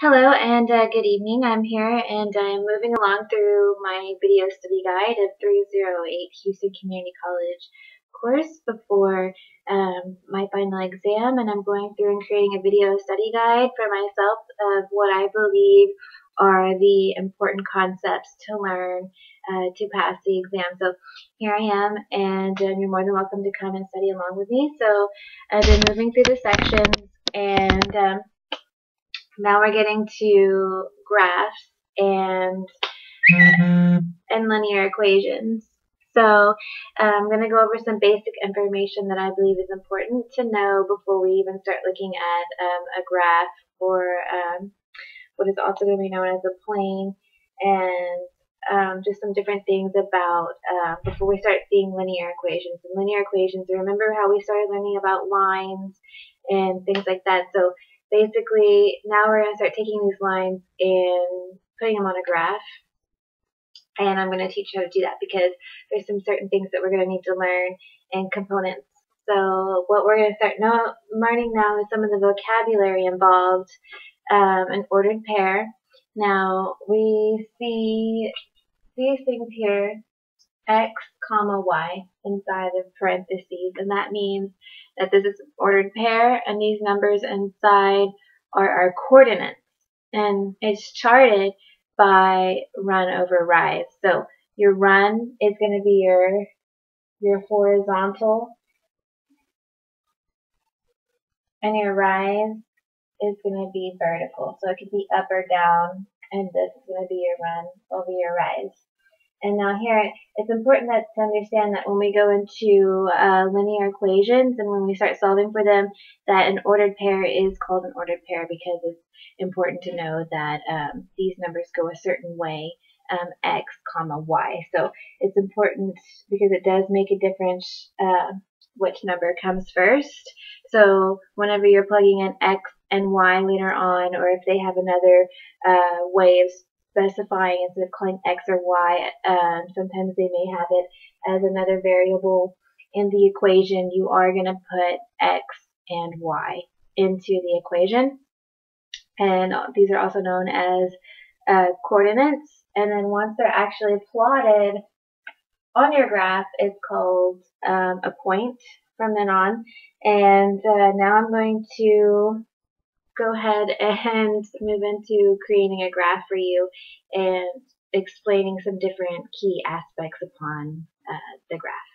Hello and good evening. I'm here and I'm moving along through my video study guide of 308 Houston Community College course before my final exam, and I'm going through and creating a video study guide for myself of what I believe are the important concepts to learn to pass the exam. So here I am, and you're more than welcome to come and study along with me. So I've been moving through the sections, and now we're getting to graphs and linear equations. So I'm going to go over some basic information that I believe is important to know before we even start looking at a graph, or what is also going to be known as a plane, and just some different things about before we start seeing linear equations. And linear equations, remember how we started learning about lines and things like that. So basically, now we're going to start taking these lines and putting them on a graph. And I'm going to teach you how to do that because there's some certain things that we're going to need to learn and components. So what we're going to start learning now is some of the vocabulary involved. An ordered pair. Now we see these things here, x comma y inside of parentheses, and that means that this is an ordered pair, and these numbers inside are our coordinates, and it's charted by run over rise. So your run is going to be your horizontal, and your rise is going to be vertical. So it could be up or down, and this is going to be your run over your rise. And now here, it's important to understand that when we go into linear equations and when we start solving for them, that an ordered pair is called an ordered pair because it's important to know that these numbers go a certain way, x comma y. So it's important because it does make a difference which number comes first. So whenever you're plugging in x and y later on, or if they have another way of specifying instead of calling x or y, sometimes they may have it as another variable in the equation. You are going to put x and y into the equation, and these are also known as coordinates. And then once they're actually plotted on your graph, it's called a point from then on. And now I'm going to go ahead and move into creating a graph for you and explaining some different key aspects upon the graph.